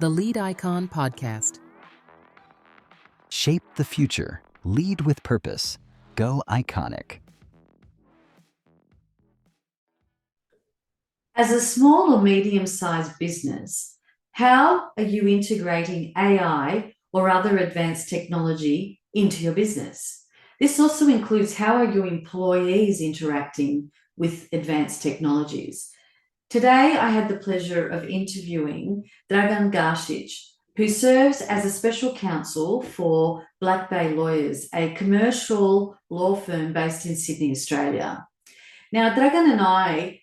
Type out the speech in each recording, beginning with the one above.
The Lead Icon Podcast. Shape the future. Lead with purpose. Go iconic. As a small or medium-sized business, how are you integrating AI or other advanced technology into your business? This also includes how are your employees interacting with advanced technologies. Today, I had the pleasure of interviewing Dragan Gasic, who serves as a special counsel for BlackBay Lawyers, a commercial law firm based in Sydney, Australia. Now, Dragan and I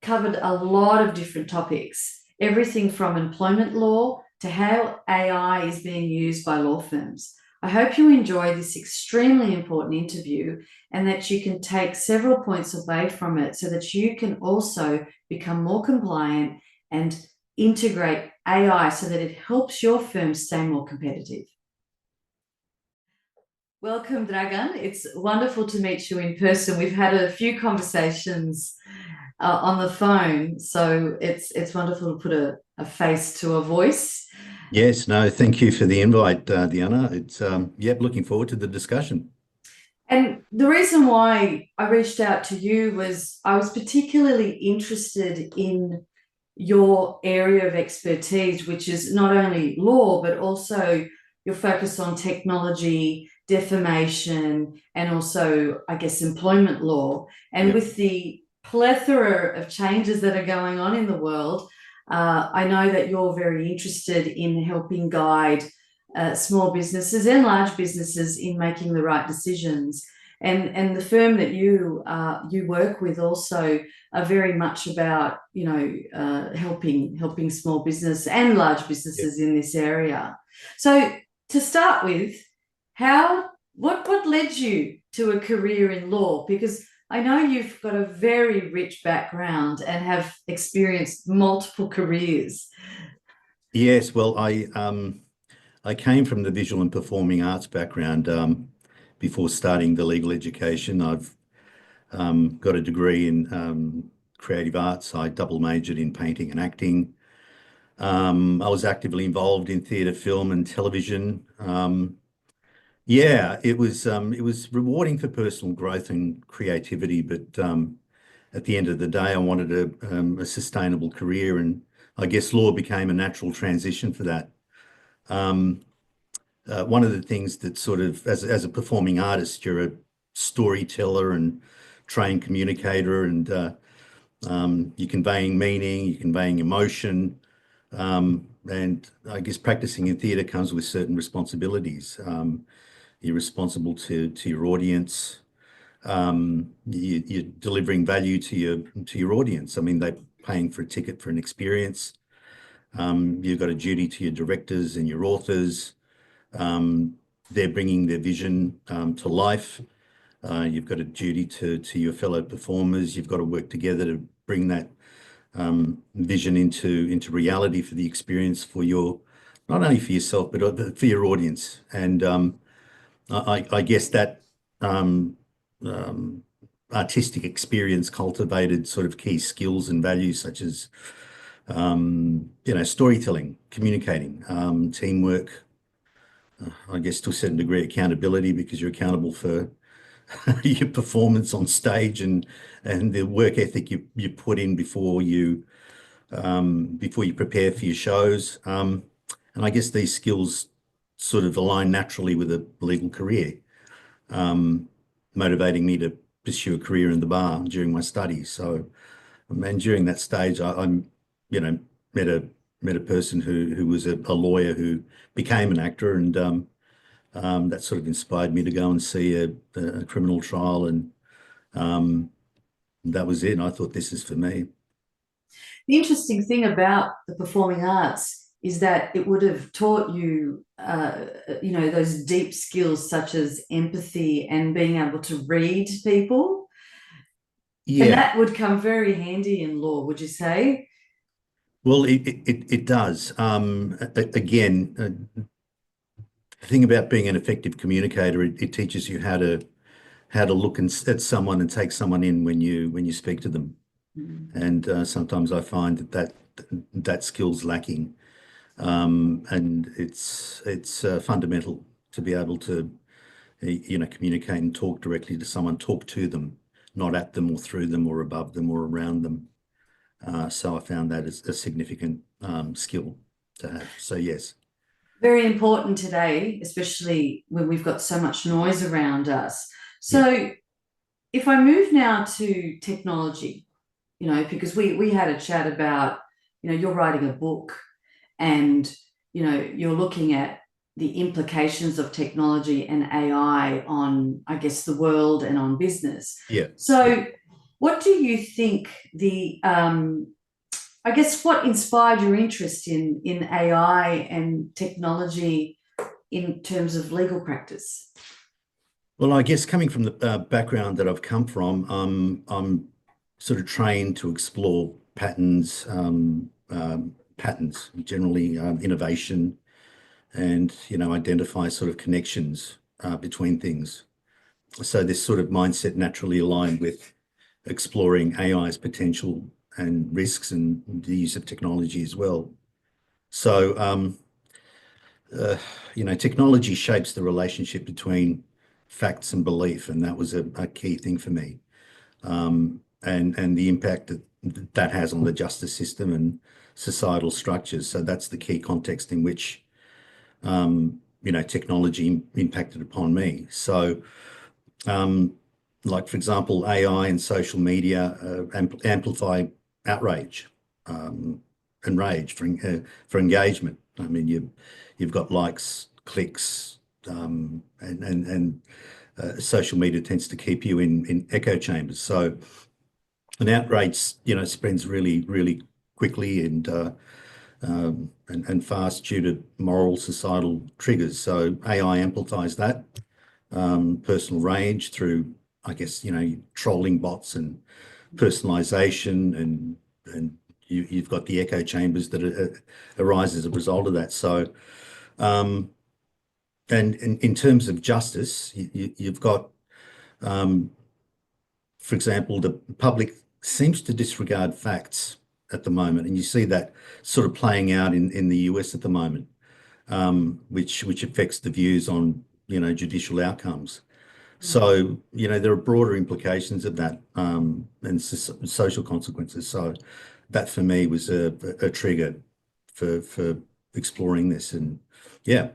covered a lot of different topics, everything from employment law to how AI is being used by law firms. I hope you enjoy this extremely important interview and that you can take several points away from it so that you can also become more compliant and integrate AI so that it helps your firm stay more competitive. Welcome, Dragan. It's wonderful to meet you in person. We've had a few conversations on the phone, so it's wonderful to put a face to a voice. Yes, no, thank you for the invite, Diana. It's looking forward to the discussion. And the reason why I reached out to you was I was particularly interested in your area of expertise, which is not only law, but also your focus on technology, defamation, and also, I guess, employment law. And with the plethora of changes that are going on in the world, I know that you're very interested in helping guide small businesses and large businesses in making the right decisions. And the firm that you work with also are very much about helping small business and large businesses in this area. So to start with, what led you to a career in law? Because I know you've got a very rich background and have experienced multiple careers. Yes, well, I came from the visual and performing arts background before starting the legal education. I've got a degree in creative arts. I double majored in painting and acting. I was actively involved in theatre, film, and television. It was rewarding for personal growth and creativity, but at the end of the day, I wanted a sustainable career, and I guess law became a natural transition for that. One of the things that sort of, as a performing artist, you're a storyteller and trained communicator, and you're conveying meaning, you're conveying emotion, and I guess practicing in theatre comes with certain responsibilities. You're responsible to your audience. You're delivering value to your audience. I mean, they're paying for a ticket for an experience. You've got a duty to your directors and your authors. They're bringing their vision to life. You've got a duty to your fellow performers. You've got to work together to bring that vision into reality for the experience for not only for yourself, but for your audience. And I guess that artistic experience cultivated sort of key skills and values such as, storytelling, communicating, teamwork, I guess to a certain degree, accountability, because you're accountable for your performance on stage and the work ethic you put in before you prepare for your shows. And I guess these skills sort of align naturally with a legal career, motivating me to pursue a career in the bar during my studies. So, and during that stage, I met a person who was a lawyer who became an actor, and that sort of inspired me to go and see a criminal trial, and that was it. And I thought, this is for me. The interesting thing about the performing arts is that it would have taught you, those deep skills such as empathy and being able to read people. Yeah. And that would come very handy in law, would you say? Well, it does. Again, the thing about being an effective communicator, it teaches you how to look at someone and take someone in when you speak to them. Mm-hmm. And sometimes I find that skill's lacking. And it's fundamental to be able to, communicate and talk directly to someone, talk to them, not at them or through them or above them or around them. So I found that as a significant skill to have. So yes. Very important today, especially when we've got so much noise around us. Yeah. So if I move now to technology, because we had a chat about, you're writing a book and, you're looking at the implications of technology and AI on, I guess, the world and on business. Yeah. So what do you think I guess what inspired your interest in AI and technology in terms of legal practice? Well, I guess coming from the background that I've come from, I'm sort of trained to explore patterns, generally innovation, and identify sort of connections between things. So this sort of mindset naturally aligned with exploring AI's potential and risks and the use of technology as well. So technology shapes the relationship between facts and belief, and that was a key thing for me. And the impact that has on the justice system and societal structures. So that's the key context in which technology impacted upon me. So, like for example, AI and social media amplify outrage and rage for engagement. I mean, you've got likes, clicks, and social media tends to keep you in echo chambers. So an outrage, spreads really, really quickly and fast due to moral societal triggers. So AI amplifies that personal rage through, I guess, trolling bots and personalization, and you've got the echo chambers that arise as a result of that. So, and in terms of justice, you've got, for example, the public seems to disregard facts at the moment, and you see that sort of playing out in the US at the moment, which affects the views on judicial outcomes. So there are broader implications of that and social consequences. So that for me was a trigger for exploring this, and yeah.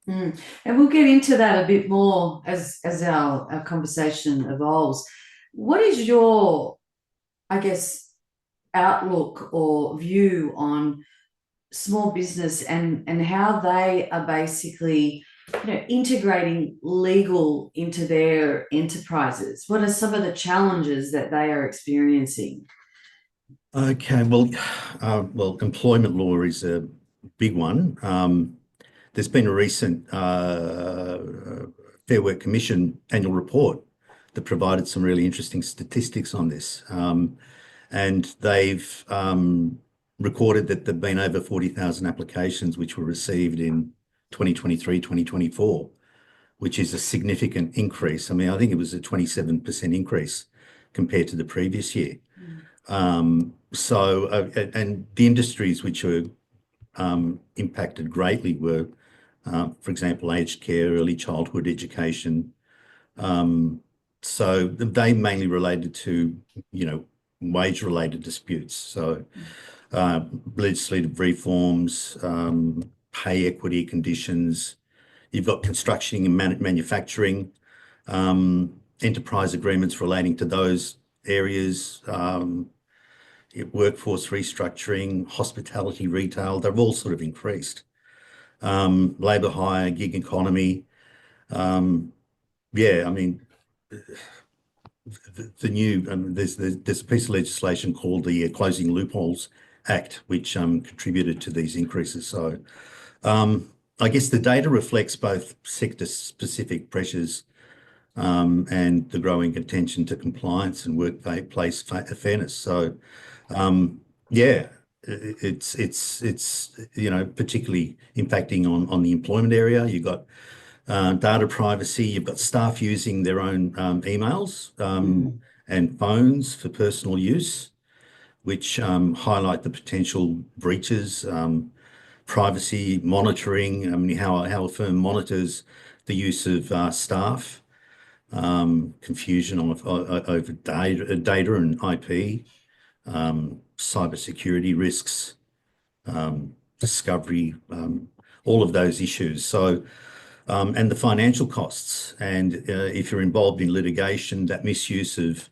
And we'll get into that a bit more as our conversation evolves. What is your, I guess, outlook or view on small business and how they are basically integrating legal into their enterprises? What are some of the challenges that they are experiencing? Okay, well, employment law is a big one. There's been a recent Fair Work Commission annual report that provided some really interesting statistics on this. And they've recorded that there've been over 40,000 applications which were received in 2023, 2024, which is a significant increase. I mean, I think it was a 27% increase compared to the previous year. And the industries which were impacted greatly were, for example, aged care, early childhood education. So they mainly related to, wage-related disputes. So legislative reforms, pay equity conditions. You've got construction and manufacturing, enterprise agreements relating to those areas, workforce restructuring, hospitality, retail. They've all sort of increased. Labour hire, gig economy. Yeah, I mean, the new there's a piece of legislation called the Closing Loopholes Act, which contributed to these increases. So I guess the data reflects both sector-specific pressures and the growing attention to compliance and workplace fairness. So yeah, it's particularly impacting on the employment area. You've got data privacy. You've got staff using their own emails and phones for personal use, which highlight the potential breaches. privacy monitoring. I mean, how a firm monitors the use of staff, confusion over data and IP, cybersecurity risks, discovery, all of those issues. So, and the financial costs. And if you're involved in litigation, that misuse of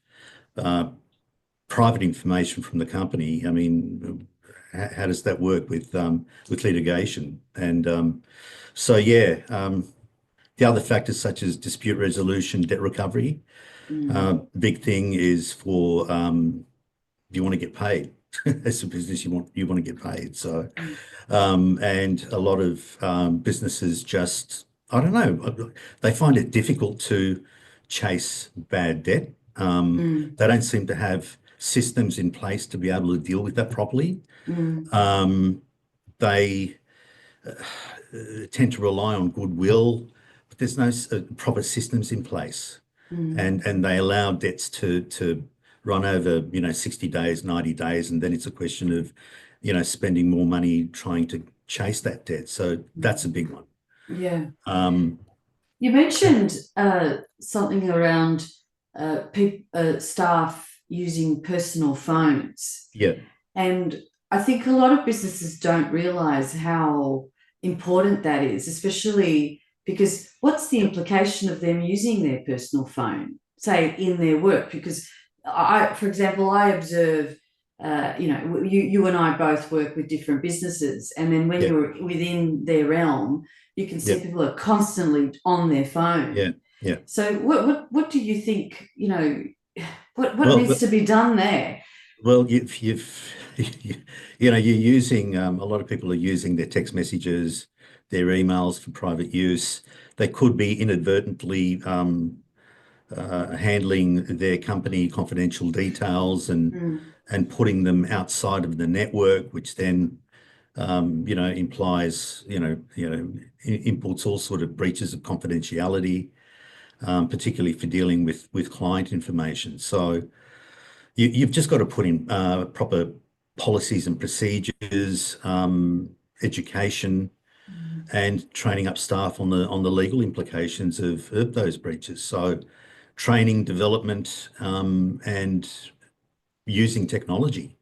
private information from the company, I mean, how does that work with litigation? And so, yeah, the other factors such as dispute resolution, debt recovery. Big thing is for you want to get paid. As a business, you want to get paid. So, and a lot of businesses just, I don't know, they find it difficult to chase bad debt. They don't seem to have systems in place to be able to deal with that properly. They tend to rely on goodwill, but there's no proper systems in place. And they allow debts to run over, 60 days, 90 days, and then it's a question of, spending more money trying to chase that debt. So that's a big one. Yeah. You mentioned something around staff using personal phones. Yeah. And I think a lot of businesses don't realize how important that is, especially because what's the implication of them using their personal phone, say, in their work? Because for example, I observe, you and I both work with different businesses, and then when you're within their realm, you can see people are constantly on their phone. Yeah. Yeah. So what do you think, what needs to be done there? Well, you're using, a lot of people are using their text messages, their emails for private use. They could be inadvertently handling their company confidential details and putting them outside of the network, which then implies imports all sort of breaches of confidentiality, particularly for dealing with client information. So you've just got to put in proper policies and procedures, education, and training up staff on the legal implications of those breaches. So training, development, and using technology,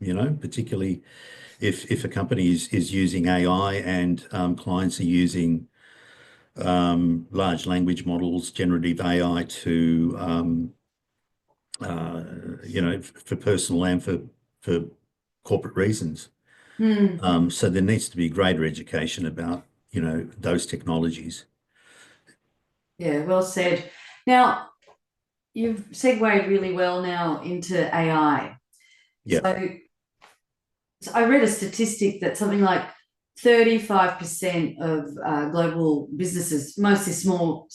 particularly if a company is using AI and clients are using large language models, generative AI to, for personal and for corporate reasons. So there needs to be greater education about, those technologies. Yeah, well said. Now, you've segued really well now into AI. Yeah. So I read a statistic that something like 35% of global businesses, mostly small,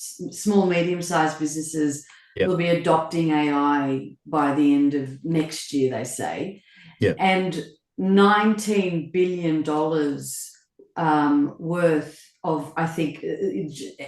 medium-sized businesses, will be adopting AI by the end of next year, they say. Yeah. And $19 billion worth of, I think,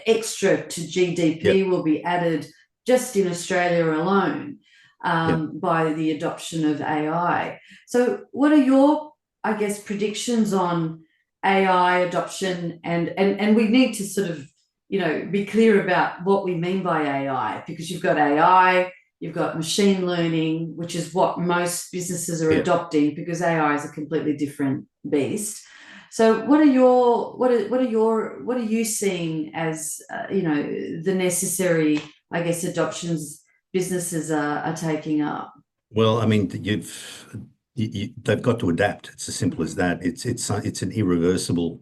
extra to GDP will be added just in Australia alone by the adoption of AI. So what are your, I guess, predictions on AI adoption? And we need to sort of, be clear about what we mean by AI, because you've got AI, you've got machine learning, which is what most businesses are adopting, because AI is a completely different beast. So what are you seeing as the necessary, I guess, adoptions businesses are taking up? Well, I mean, they've got to adapt. It's as simple as that. It's an irreversible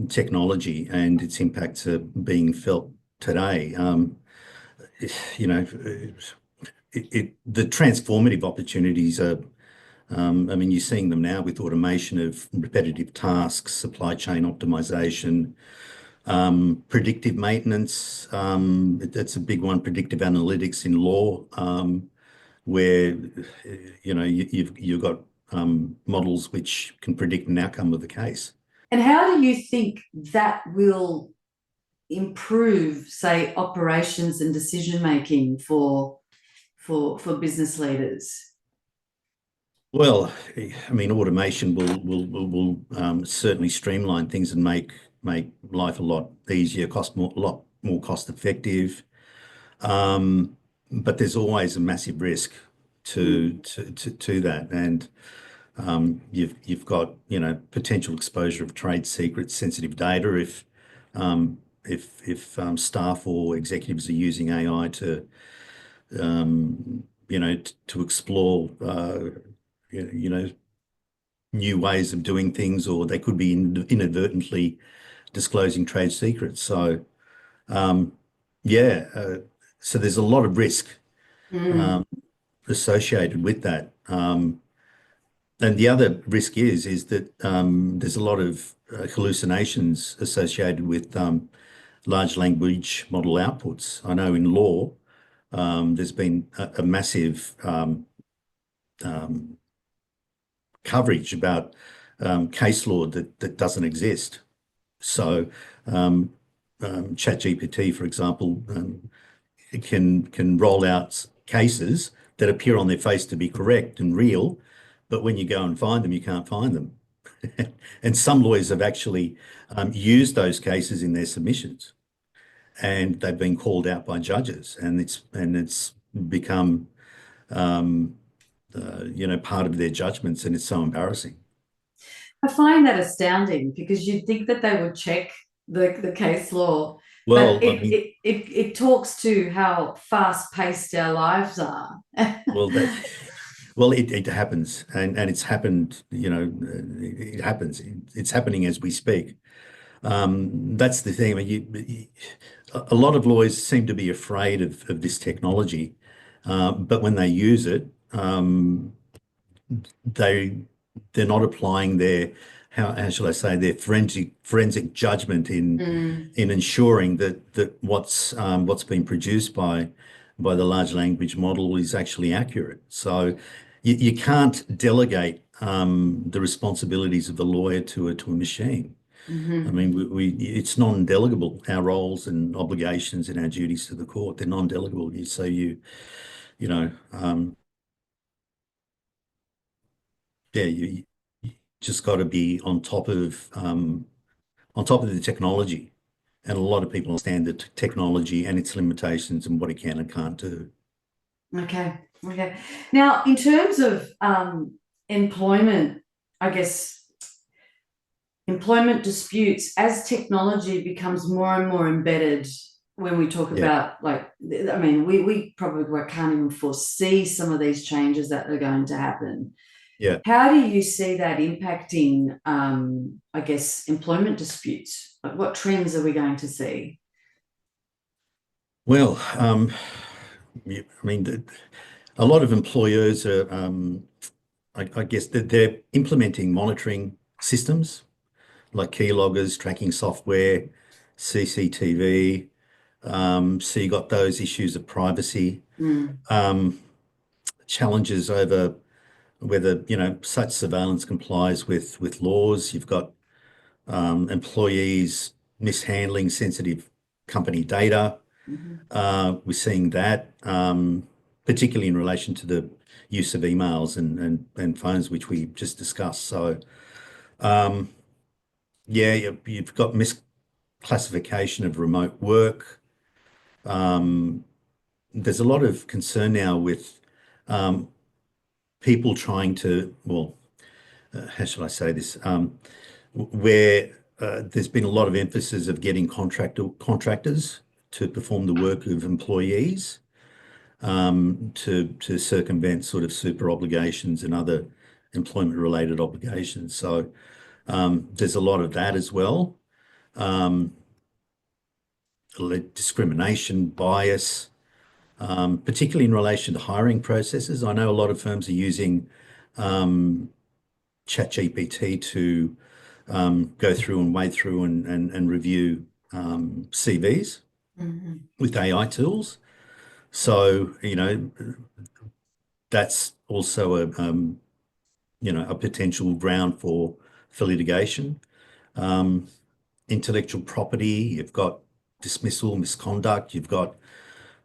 technology, and its impacts are being felt today. The transformative opportunities are, I mean, you're seeing them now with automation of repetitive tasks, supply chain optimization, predictive maintenance. That's a big one. Predictive analytics in law, where you've got models which can predict an outcome of the case. And how do you think that will improve, say, operations and decision making for business leaders? Well, I mean, automation will certainly streamline things and make life a lot easier, a lot more cost effective. Um, but there's always a massive risk Mm. to that, and you've got potential exposure of trade secrets, sensitive data if staff or executives are using AI to explore you know new ways of doing things, or they could be inadvertently disclosing trade secrets. So um, yeah, so there's a lot of risk Mm. um, associated with that. And the other risk is that there's a lot of hallucinations associated with large language model outputs. I know in law, there's been a massive um, coverage about case law that doesn't exist. So, ChatGPT, for example, it can roll out cases that appear on their face to be correct and real, but when you go and find them, you can't find them. And some lawyers have actually used those cases in their submissions, and they've been called out by judges, and it's become part of their judgments, and it's so embarrassing. I find that astounding because you'd think that they would check the case law, but Well, I mean, it talks to how fast paced our lives are. well, that well, it happens, and it's happened. It happens. It's happening as we speak. That's the thing. I mean, a lot of lawyers seem to be afraid of this technology, but when they use it, they they're not applying their how shall I say their forensic judgment Mm. in ensuring that what's been produced by the large language model is actually accurate. So you can't delegate the responsibilities of the lawyer to a machine. I Hmm. mean, it's non-delegable. Our roles and obligations and our duties to the court, they're non-delegable. So you know, yeah, you just got to be on top of the technology. And a lot of people understand the technology and its limitations and what it can and can't do. Okay. Okay. Now, in terms of employment, I guess employment disputes as technology becomes more and more embedded when we talk Yeah, about like I mean we probably can't even foresee some of these changes that are going to happen. yeah. How do you see that impacting I guess employment disputes? Like what trends are we going to see? Well, yeah, I mean, a lot of employers are, I guess, that they're implementing monitoring systems like keyloggers, tracking software, CCTV. So you got those issues of privacy, Mm. um, challenges over whether such surveillance complies with laws. You've got employees mishandling sensitive company data. Mhm. We're seeing that, particularly in relation to the use of emails and phones, which we just discussed. So, yeah, you've got misclassification of remote work. There's a lot of concern now with um, people trying to, well, how should I say this? Where there's been a lot of emphasis of getting contractors to perform the work of employees, to circumvent sort of super obligations and other employment related obligations. So there's a lot of that as well. Um, Discrimination, bias, particularly in relation to hiring processes. I know a lot of firms are using ChatGPT to go through and wade through and review CVs Mhm. with AI tools. So, that's also a potential ground for litigation. Um, Intellectual property, you've got dismissal, misconduct, you've got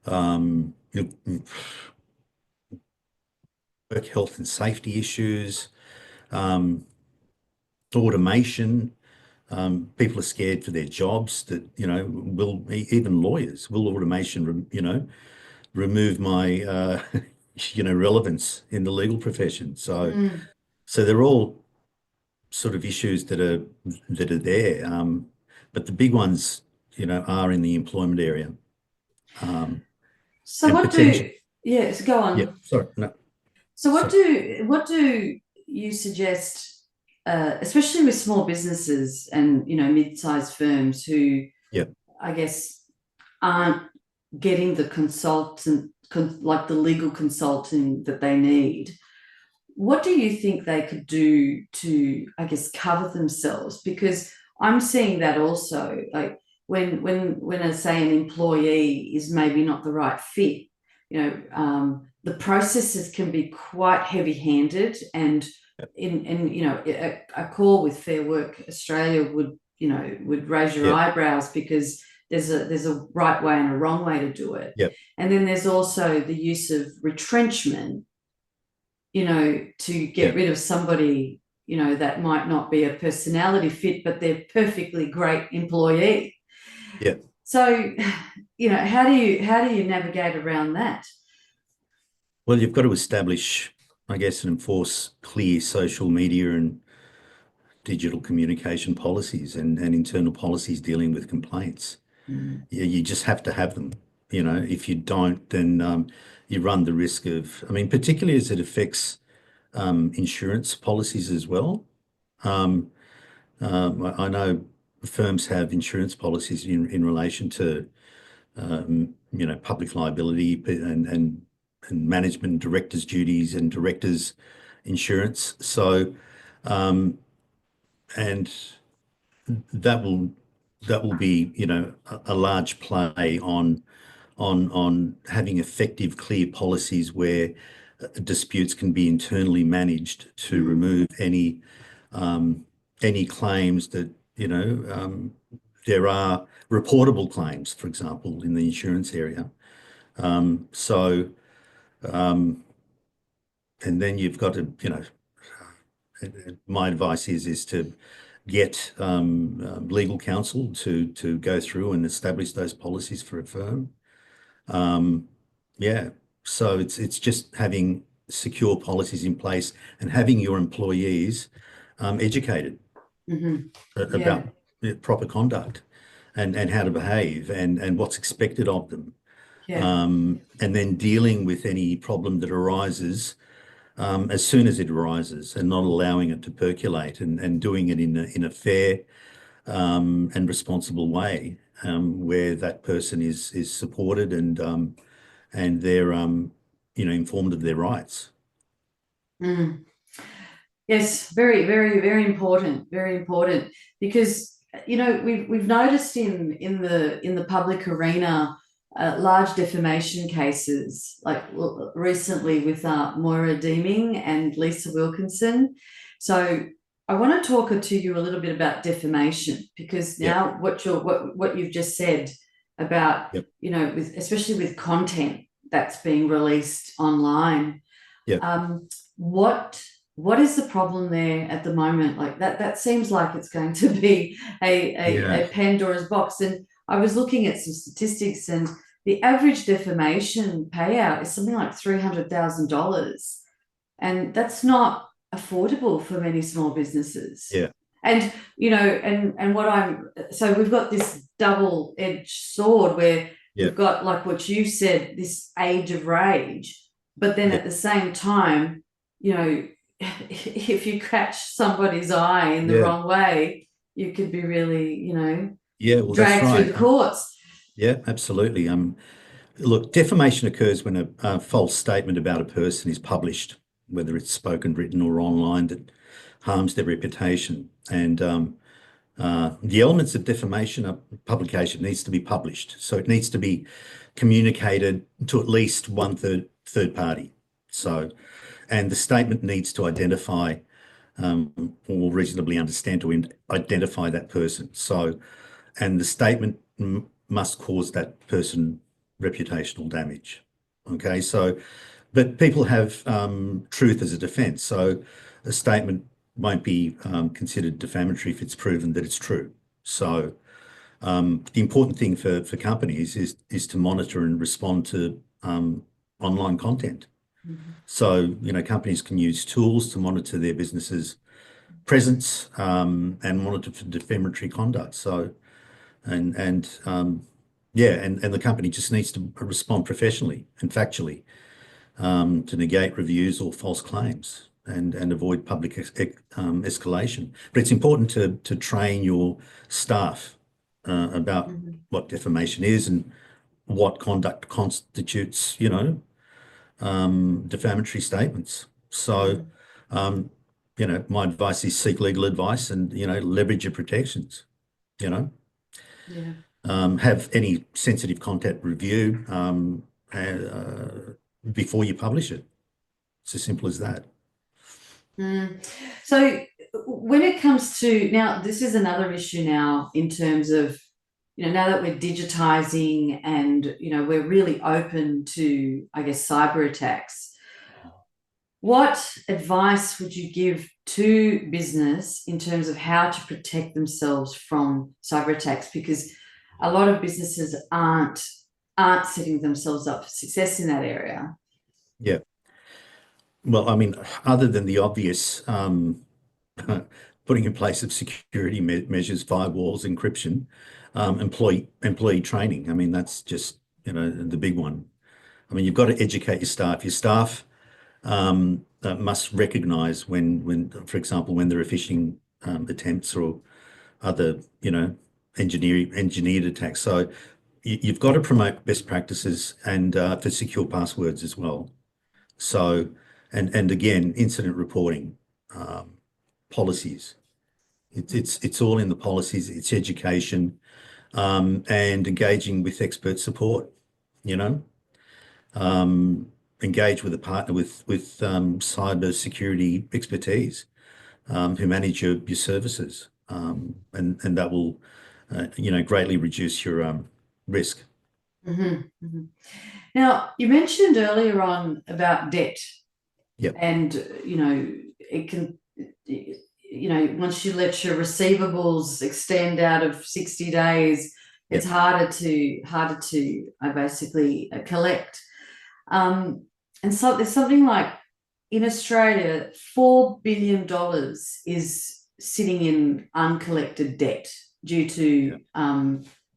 um, you- work health and safety issues, automation. People are scared for their jobs that, even lawyers, will automation, remove my, relevance in the legal profession. So, Mm. so they're all sort of issues that are there. But the big ones, are in the employment area. So And what potential. do, yes, go Yeah, on. sorry, no, So sorry. what do you suggest, especially with small businesses and, mid-sized firms who, Yeah, I guess, aren't getting the like the legal consulting that they need? What do you think they could do to, I guess, cover themselves? Because I'm seeing that also, like when I say an employee is maybe not the right fit, the processes can be quite heavy-handed, and a call with Fair Work Australia would raise your yeah, eyebrows, because there's a right way and a wrong way to do it. yeah, And then there's also the use of retrenchment, to yeah, get rid of somebody, that might not be a personality fit, but they're perfectly great employee. yeah. So, how do you navigate around that? Well, you've got to establish, I guess, and enforce clear social media and digital communication policies and internal policies dealing with complaints. Mm. Yeah, you just have to have them. If you don't, then you run the risk of, I mean, particularly as it affects insurance policies as well. I know firms have insurance policies in relation to, public liability and management directors' duties and directors' insurance. So, and that will be, a large play on having effective, clear policies where disputes can be internally managed to remove any claims that, there are reportable claims, for example, in the insurance area. So, and then you've got to, my advice is to get legal counsel to go through and establish those policies for a firm. Yeah. So it's just having secure policies in place and having your employees educated Mm-hmm. Yeah. about proper conduct and how to behave and what's expected of them. Yeah. And then dealing with any problem that arises as soon as it arises and not allowing it to percolate and doing it in a fair and responsible way where that person is supported and they're informed of their rights. Mm. Yes, very, very, very important, because we've noticed in the public arena, large defamation cases, like recently with Moira Deeming and Lisa Wilkinson. So I want to talk to you a little bit about defamation, because Yep, now what you've just said about, yep, especially with content that's being released online. yep. What is the problem there at the moment? Like that seems like it's going to be Yeah, a Pandora's box. And I was looking at some statistics, and the average defamation payout is something like $300,000, and that's not affordable for many small businesses. yeah, And and what so we've got this double-edged sword, where yeah, we've got, like what you said, this age of rage, but then yeah, at the same time, if you catch somebody's eye in the yeah, wrong way, you could be really, yeah. Well, that's dragged through right. the courts. Yeah, absolutely. Look, defamation occurs when a false statement about a person is published, whether it's spoken, written, or online, that harms their reputation. And the elements of defamation are publication needs to be published. So it needs to be communicated to at least one third party. So, and the statement needs to identify or reasonably understand to identify that person. So, and the statement must cause that person reputational damage. Okay, so but people have truth as a defense. So a statement won't be considered defamatory if it's proven that it's true. So the important thing for companies is to monitor and respond to online content. So, companies can use tools to monitor their businesses' presence and monitor for defamatory conduct. So, and the company just needs to respond professionally and factually to negate reviews or false claims and avoid public escalation. But it's important to train your staff about what defamation is and what conduct constitutes, defamatory statements. So, my advice is seek legal advice and, leverage your protections, Yeah. have any sensitive content reviewed before you publish it. It's as simple as that. So when it comes to, now this is another issue now in terms of, now that we're digitizing and, we're really open to, I guess, cyber attacks, what advice would you give to business in terms of how to protect themselves from cyber attacks? Because a lot of businesses aren't setting themselves up for success in that area. Yeah. Well, I mean, other than the obvious putting in place of security measures, firewalls, encryption, employee training. I mean, that's just, the big one. I mean, you've got to educate your staff. Your staff must recognize when, for example, when there are phishing attempts or other, engineered attacks. So you've got to promote best practices and for secure passwords as well. So, and again, incident reporting, policies. It's all in the policies. It's education, and engaging with expert support. Engage with a partner with cyber security expertise who manage your services, and that will greatly reduce your risk. Now, you mentioned earlier on about debt. Yep. And it can, once you let your receivables extend out of 60 days, it's harder to basically collect. And so there's something like, in Australia, $4 billion is sitting in uncollected debt due to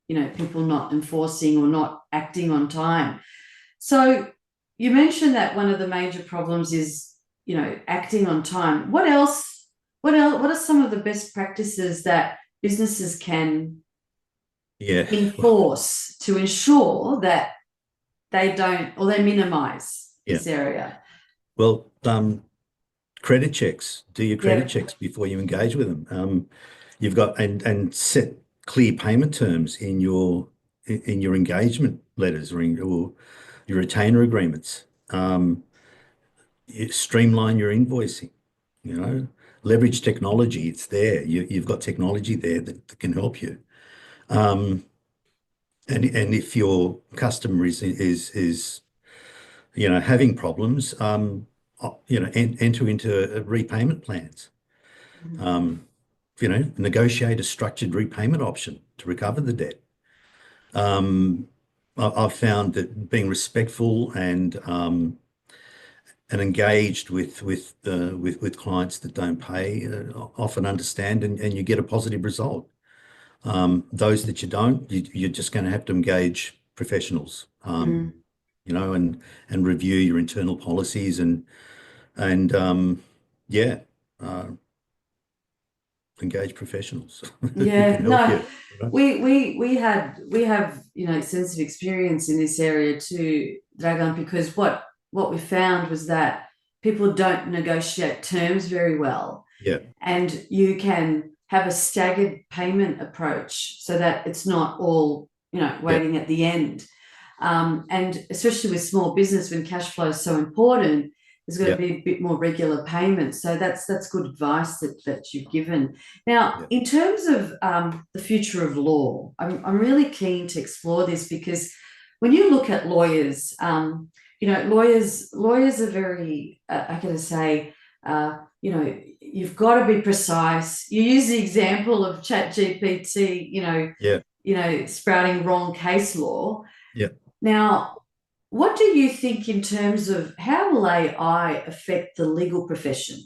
people not enforcing or not acting on time. So you mentioned that one of the major problems is, acting on time. What else? What are some of the best practices that businesses can enforce to ensure that they don't, or they minimize this area? Well, credit checks. Do your credit checks before you engage with them. You've got and set clear payment terms in your engagement letters or your retainer agreements. You streamline your invoicing. Leverage technology. It's there. You've got technology there that can help you. And if your customer is having problems, enter into repayment plans. Negotiate a structured repayment option to recover the debt. I've found that being respectful and engaged with clients that don't pay often understand and you get a positive result. Those that you don't, you're just going to have to engage professionals, and review your internal policies and engage professionals. Yeah, no, we have extensive experience in this area too, Dragan, because what we found was that people don't negotiate terms very well. Yeah. And you can have a staggered payment approach so that it's not all, waiting at the end. And especially with small business, when cash flow is so important, there's got to be a bit more regular payments. So that's good advice that you've given. Now, in terms of the future of law, I'm really keen to explore this because when you look at lawyers, lawyers are very, I gotta say, you've got to be precise. You use the example of ChatGPT, sprouting wrong case law. Yeah. Now, what do you think in terms of how will AI affect the legal profession?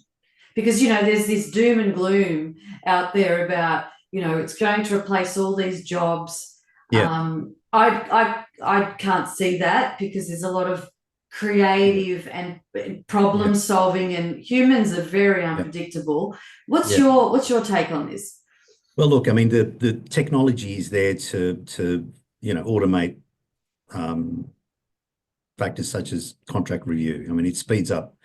Because, there's this doom and gloom out there about, it's going to replace all these jobs. Yeah. I can't see that because there's a lot of creative and problem solving, and humans are very unpredictable. What's your take on this? Well, look, I mean, the technology is there to automate factors such as contract review. I mean, it speeds up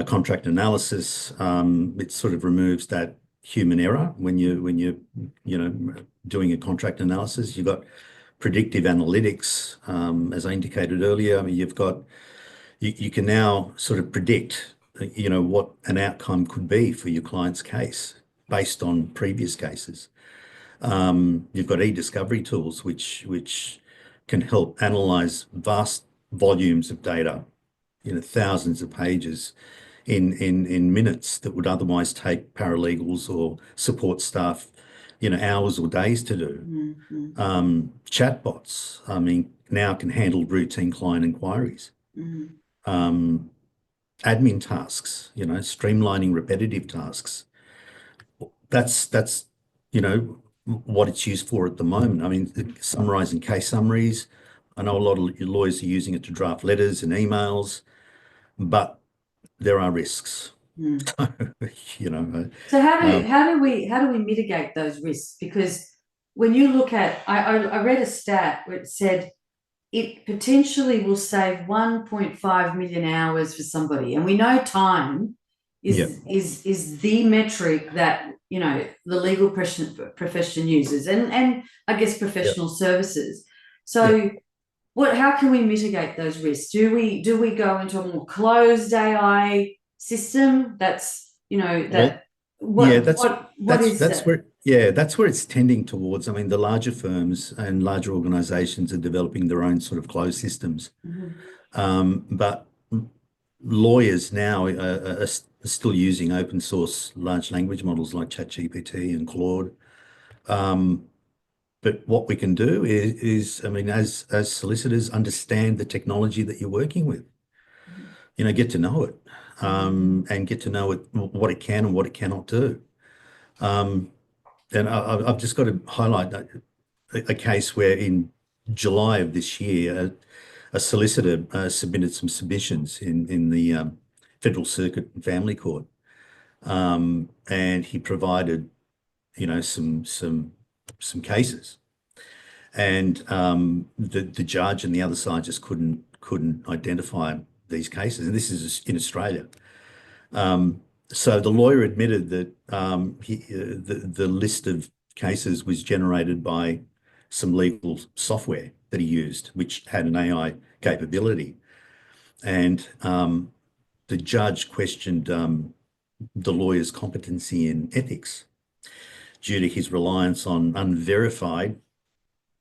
contract analysis. It sort of removes that human error when you're doing a contract analysis. You've got predictive analytics, as I indicated earlier. I mean, you can now sort of predict, what an outcome could be for your client's case based on previous cases. You've got e-discovery tools which can help analyze vast volumes of data, thousands of pages in minutes that would otherwise take paralegals or support staff, hours or days to do. Chatbots, I mean, now can handle routine client inquiries. Admin tasks, streamlining repetitive tasks. That's what it's used for at the moment. I mean, summarizing case summaries. I know a lot of lawyers are using it to draft letters and emails, but there are risks. So how do we mitigate those risks? Because when you look at, I read a stat where it said it potentially will save 1.5 million hours for somebody, and we know time is the metric that the legal profession uses, and I guess professional services. So how can we mitigate those risks? Do we go into a more closed AI system? That's that's where it's tending towards. I mean, the larger firms and larger organizations are developing their own sort of closed systems. But lawyers now are still using open source large language models like ChatGPT and Claude. But what we can do is, I mean, as solicitors, understand the technology that you're working with. Get to know it, and get to know what it can and what it cannot do. And I've just got to highlight a case where in July of this year, a solicitor submitted some submissions in the Federal Circuit and Family Court, and he provided, some cases, and the judge and the other side just couldn't identify these cases, and this is in Australia. So the lawyer admitted that the list of cases was generated by some legal software that he used, which had an AI capability, and the judge questioned the lawyer's competency in ethics due to his reliance on unverified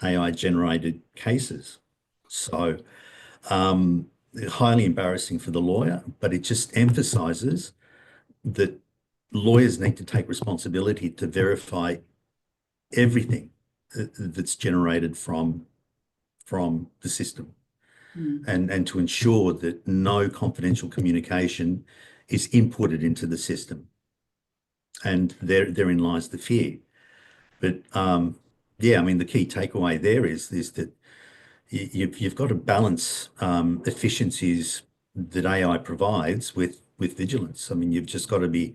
AI-generated cases. So highly embarrassing for the lawyer, but it just emphasizes that lawyers need to take responsibility to verify everything that's generated from the system, and to ensure that no confidential communication is inputted into the system. And therein lies the fear. But I mean, the key takeaway there is that you've got to balance efficiencies that AI provides with vigilance. I mean, you've just got to be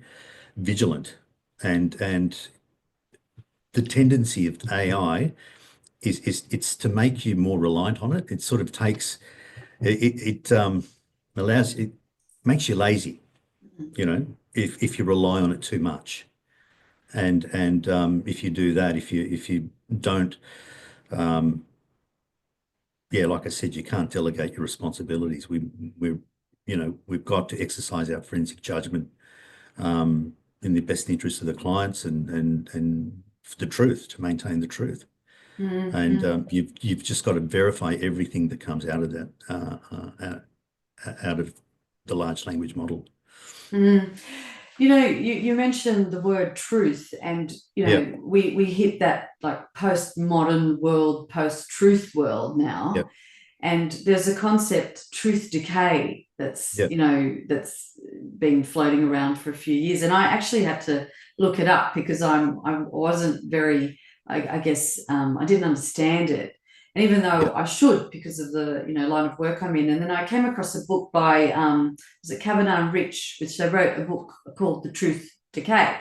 vigilant, and the tendency of AI is it's to make you more reliant on it. It sort of takes it makes you lazy, if you rely on it too much, and if you do that, if you don't, like I said, you can't delegate your responsibilities. We've got to exercise our forensic judgment in the best interest of the clients and the truth, to maintain the truth. And you've just got to verify everything that comes out of that out of the large language model. Mm. You know, you mentioned the word truth, and you Yeah, know, we hit that like postmodern world, post-truth world yeah, now. And there's a concept, truth decay, that's, yeah. you know, that's been floating around for a few years. And I actually had to look it up because I wasn't very, I guess, I didn't understand it. And even Yeah. though I should, because of the, you know, line of work I'm in. And then I came across a book by, was it Kavanagh and Rich, which they wrote a book called The Truth Decay.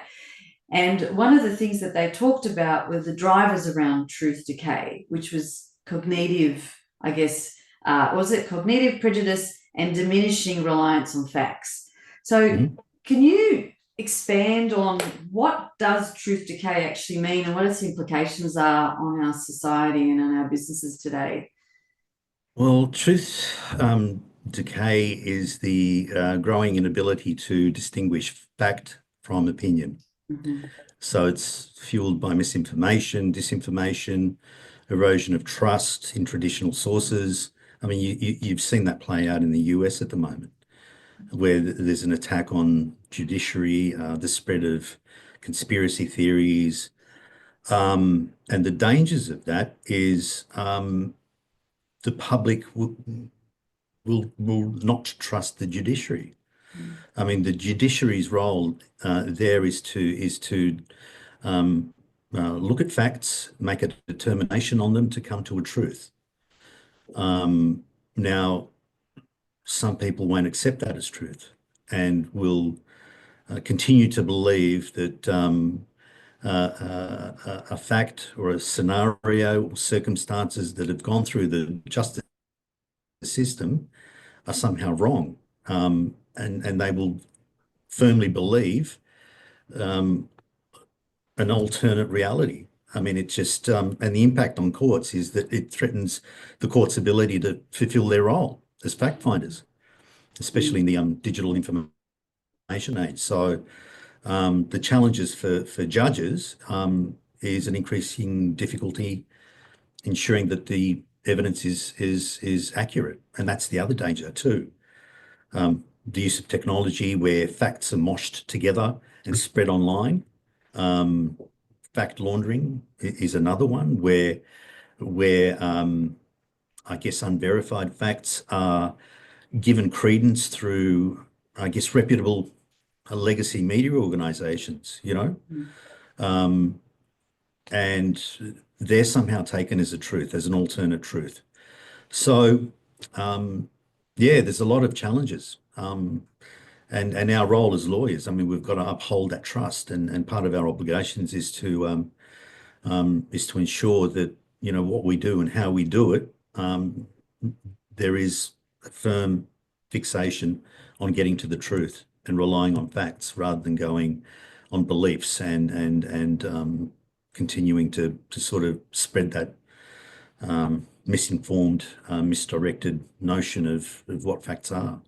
And one of the things that they talked about were the drivers around truth decay, which was cognitive, I guess, was it cognitive prejudice and diminishing reliance on facts? So, Mhm. can you expand on what does truth decay actually mean and what its implications are on our society and on our businesses today? Well, truth decay is the growing inability to distinguish fact from opinion. Mm-hmm. So it's fueled by misinformation, disinformation, erosion of trust in traditional sources. I mean, you've seen that play out in the US at the moment, where there's an attack on judiciary, the spread of conspiracy theories, and the dangers of that is the public will not trust the judiciary. I mean, the judiciary's role there is to look at facts, make a determination on them to come to a truth. Now, some people won't accept that as truth and will continue to believe that a fact or a scenario or circumstances that have gone through the justice system are somehow wrong. And they will firmly believe an alternate reality. I mean, it just, and the impact on courts is that it threatens the court's ability to fulfill their role as fact finders, especially in the digital information age. So the challenges for judges is an increasing difficulty ensuring that the evidence is accurate. And that's the other danger too. The use of technology where facts are moshed together and spread online. Fact laundering is another one where I guess unverified facts are given credence through, I guess, reputable legacy media organizations, you know, and they're somehow taken as a truth, as an alternate truth. So, yeah, there's a lot of challenges. And our role as lawyers, I mean, we've got to uphold that trust, and part of our obligations is to ensure that, you know, what we do and how we do it, there is a firm fixation on getting to the truth and relying on facts rather than going on beliefs and continuing to sort of spread that misinformed, misdirected notion of what facts are.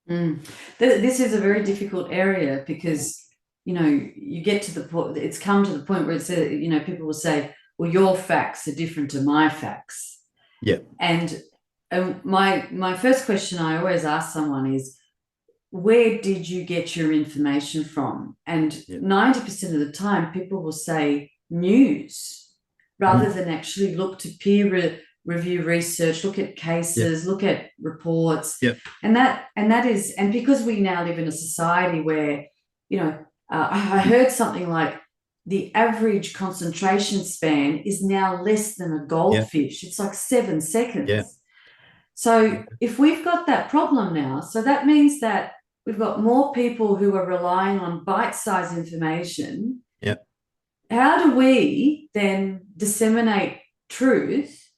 Mm. This is a very difficult area because, you know, you get to the point, it's come to the point where it's, you know, people will say, well, your facts are different to my facts. Yeah, And my first question I always ask someone is, where did you get your information from? And yeah. 90% of the time, people will say news rather than actually look to review research, look at Yeah, cases, look at reports. yeah, And that is, and because we now live in a society where, you know, I heard something like the average concentration span is now less than a yeah, goldfish. It's like 7 yeah, seconds. So if we've got that problem now, so that means that we've got more people who are relying on bite-sized information. yeah. How do we then disseminate truth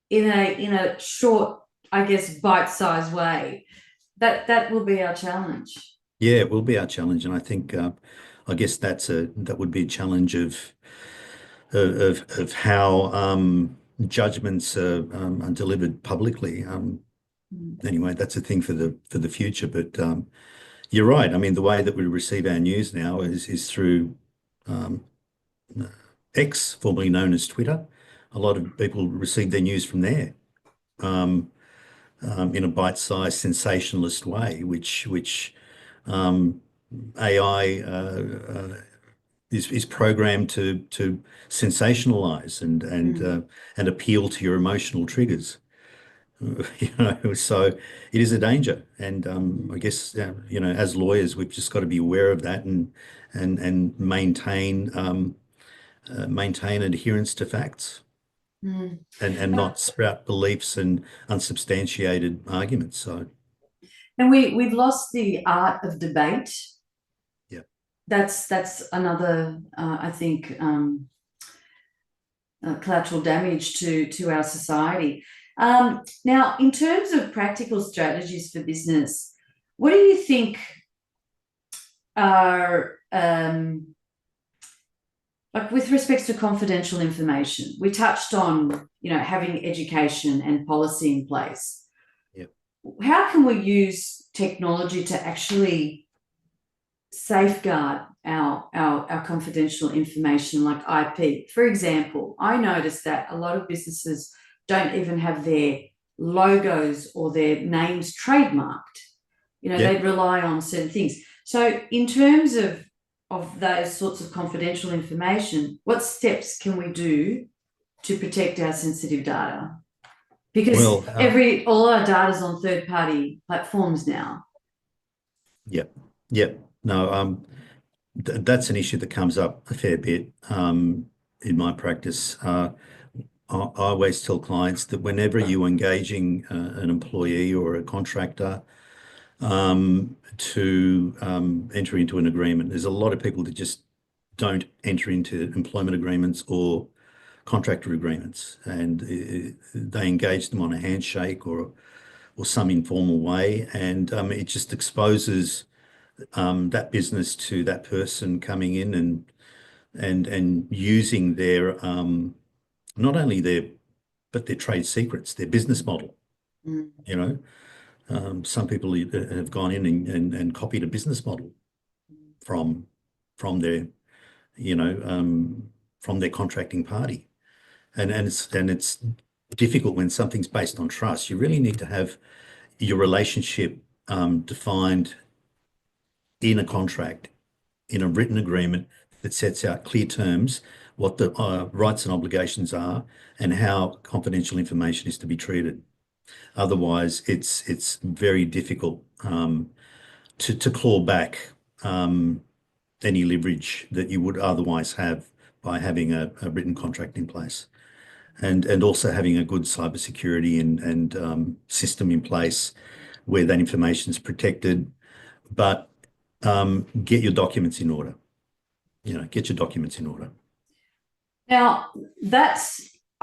in a short, I guess, bite-sized way? That will be our challenge. Yeah, it will be our challenge, and I think I guess that would be a challenge of how judgments are delivered publicly. Anyway, that's a thing for the future. But you're right. I mean, the way that we receive our news now is through X, formerly known as Twitter. A lot of people receive their news from there. in a bite-sized sensationalist way, which AI is programmed to sensationalize and appeal to your emotional triggers. So it is a danger, and I guess as lawyers, we've just got to be aware of that and maintain adherence to facts and not sprout beliefs and unsubstantiated arguments. So And we've lost the art of debate. yeah, That's another, I think, collateral damage to our society. Now, in terms of practical strategies for business, what do you think are like with respect to confidential information? We touched on, having education and policy in place. yeah. How can we use technology to actually safeguard our confidential information like IP? For example, I noticed that a lot of businesses don't even have their logos or their names trademarked. They rely on certain things. So in terms of those sorts of confidential information, what steps can we do to protect our sensitive data? Because all our data is on third-party platforms now. Yep. Yep. No, that's an issue that comes up a fair bit in my practice. I always tell clients that whenever you're engaging an employee or a contractor to enter into an agreement, there's a lot of people that just don't enter into employment agreements or contractor agreements, and they engage them on a handshake or some informal way, and it just exposes that business to that person coming in and using their not only their trade secrets, their business model. Some people have gone in and copied a business model from their from their contracting party, and it's difficult when something's based on trust. You really need to have your relationship defined in a contract, in a written agreement that sets out clear terms, what the rights and obligations are, and how confidential information is to be treated. Otherwise, it's very difficult to claw back any leverage that you would otherwise have by having a written contract in place, and also having a good cybersecurity and system in place where that information is protected. But get your documents in order. Get your documents in order. Now,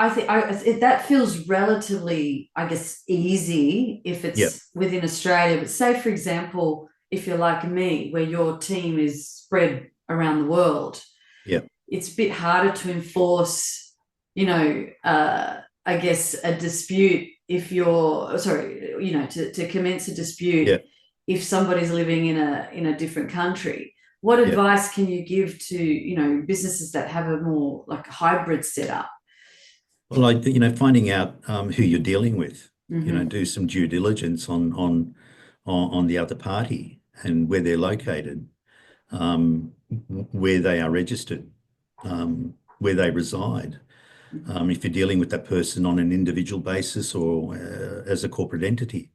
I think that feels relatively, I guess, easy if it's within Australia. But say, for example, if you're like me, where your team is spread around the world, it's a bit harder to enforce, I guess, a dispute if you're, to commence a dispute if somebody's living in a different country. What advice can you give to, businesses that have a more like a hybrid setup? Well, finding out who you're dealing with, do some due diligence on the other party and where they're located, where they are registered, where they reside. If you're dealing with that person on an individual basis or as a corporate entity,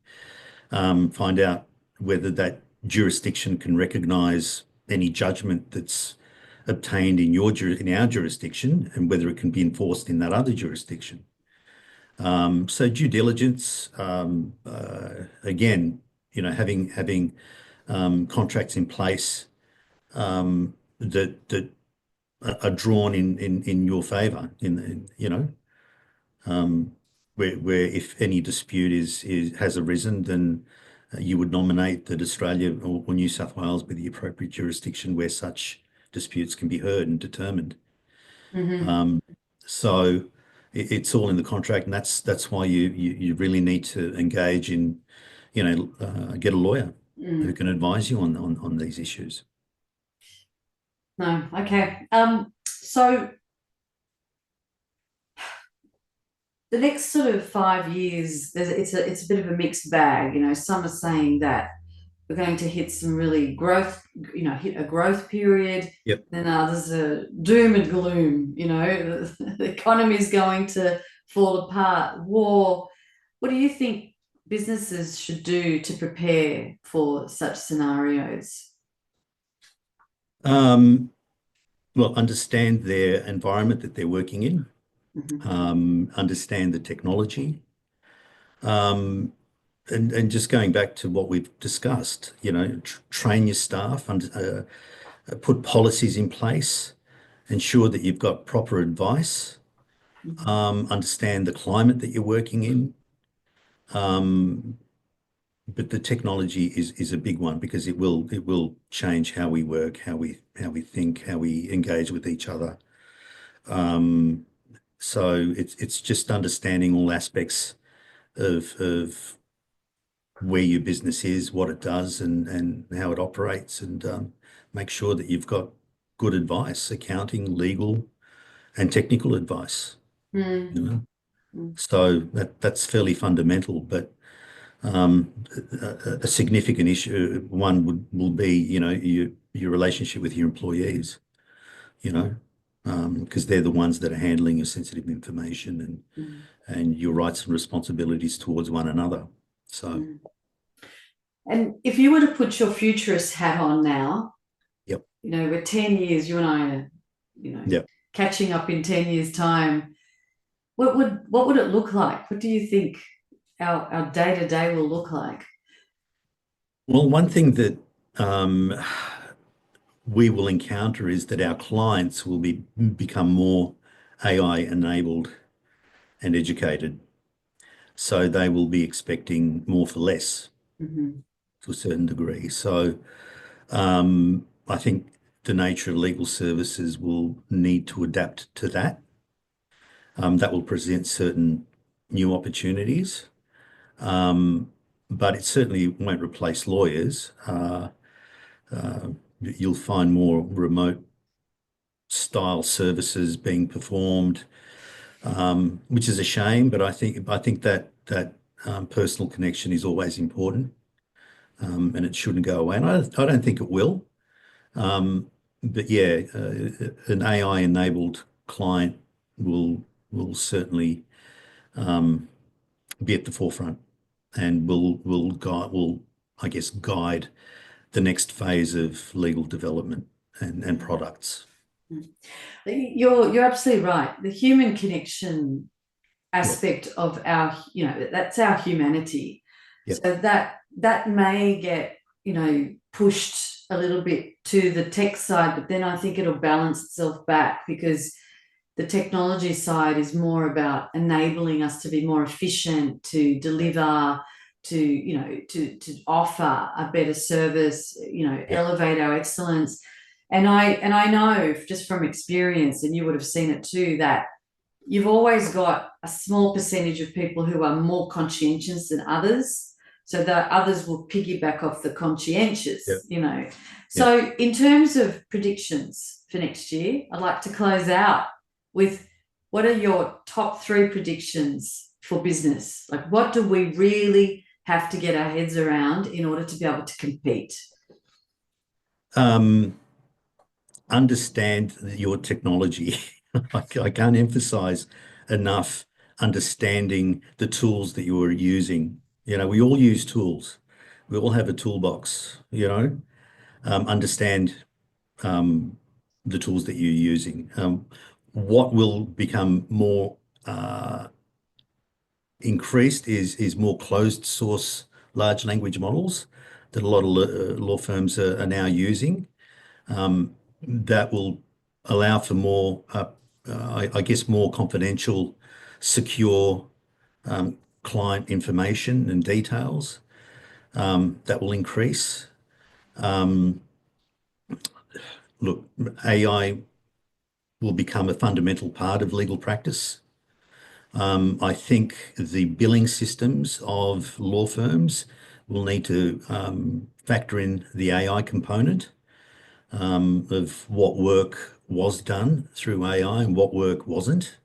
find out whether that jurisdiction can recognise any judgment that's obtained in our jurisdiction and whether it can be enforced in that other jurisdiction. So due diligence, again, having contracts in place that are drawn in your favour, where if any dispute has arisen, then you would nominate that Australia or New South Wales be the appropriate jurisdiction where such disputes can be heard and determined. So it's all in the contract, and that's why you really need to engage in, get a lawyer who can advise you on these issues. No, okay. So the next sort of 5 years, it's a bit of a mixed bag. Some are saying that we're going to hit some really growth, hit a growth period. Yep. Then others are doom and gloom. The economy is going to fall apart. War. What do you think businesses should do to prepare for such scenarios? Well, understand their environment that they're working in, understand the technology, and just going back to what we've discussed, train your staff, put policies in place, ensure that you've got proper advice, understand the climate that you're working in. But the technology is a big one because it will change how we work, how we think, how we engage with each other. So it's just understanding all aspects of where your business is, what it does, and how it operates, and make sure that you've got good advice, accounting, legal, and technical advice. So that's fairly fundamental, but a significant issue will be your relationship with your employees, because they're the ones that are handling your sensitive information and your rights and responsibilities towards one another. So. And if you were to put your futurist hat on now, Yep. We're 10 years, you and I are, Yep. catching up in 10 years' time. What would it look like? What do you think our day-to-day will look like? Well, one thing that we will encounter is that our clients will become more AI enabled and educated. So they will be expecting more for less to a certain degree. So I think the nature of legal services will need to adapt to that. That will present certain new opportunities, but it certainly won't replace lawyers. You'll find more remote style services being performed, which is a shame, but I think that personal connection is always important, and it shouldn't go away. And I don't think it will. But yeah, an AI-enabled client will certainly be at the forefront and will I guess guide the next phase of legal development and products. You're absolutely right. The human connection aspect of that's our humanity. Yep. So that may get, pushed a little bit to the tech side, but then I think it'll balance itself back because the technology side is more about enabling us to be more efficient, to deliver, to offer a better service, elevate our excellence. And I know just from experience, and you would have seen it too, that you've always got a small percentage of people who are more conscientious than others. So that others will piggyback off the conscientious, Yep. So Yep. in terms of predictions for next year, I'd like to close out with what are your top 3 predictions for business? Like, what do we really have to get our heads around in order to be able to compete? Understand your technology. I can't emphasize enough understanding the tools that you are using. We all use tools. We all have a toolbox, understand the tools that you're using. What will become more increased is more closed source large language models that a lot of law firms are now using. That will allow for more, I guess, more confidential, secure client information and details. That will increase. Look, AI will become a fundamental part of legal practice. I think the billing systems of law firms will need to factor in the AI component of what work was done through AI and what work wasn't.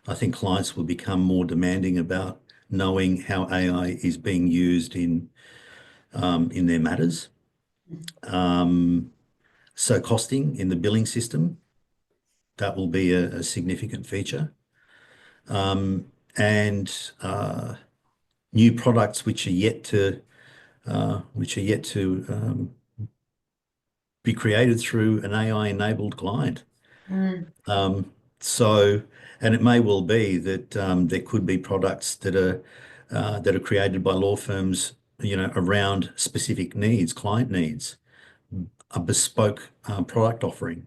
I think clients will become more demanding about knowing how AI is being used in their matters. So costing in the billing system, that will be a significant feature. And new products which are yet to be created through an AI-enabled client. So, and it may well be that there could be products that are created by law firms, around specific needs, client needs, a bespoke product offering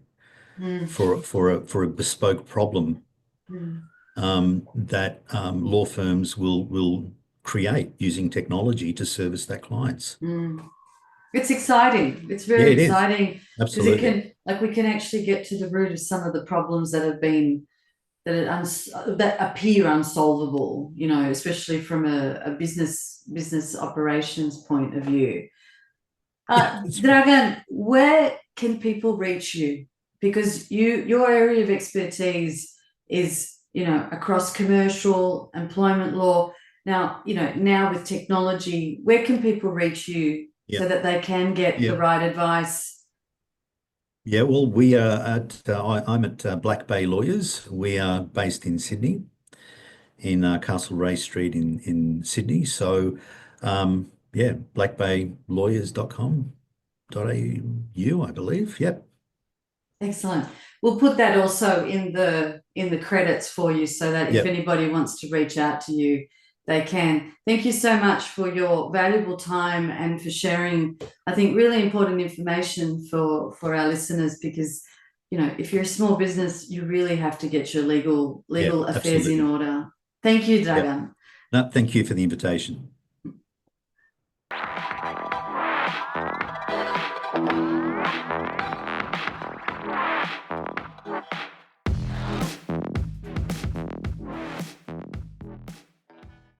for a bespoke problem that law firms will create using technology to service their clients. It's exciting. It's Yeah, very it is. exciting because it Absolutely. can, we can actually get to the root of some of the problems that have been that appear unsolvable. Especially from a business operations point of view. Dragan, where can people reach you? Because your area of expertise is, across commercial, employment law. Now, now with technology, where can people reach you so that they can get the right advice? Yeah, well, we are I'm at BlackBay Lawyers. We are based in Sydney, in Castlereagh Street in Sydney. So, yeah, blackbaylawyers.com.au, I believe. Yep. Excellent. We'll put that also in the credits for you so that if anybody wants to reach out to you, they can. Thank you so much for your valuable time and for sharing, I think, really important information for our listeners, because, if you're a small business, you really have to get your legal affairs in order. Thank you, Dragan. No, thank you for the invitation.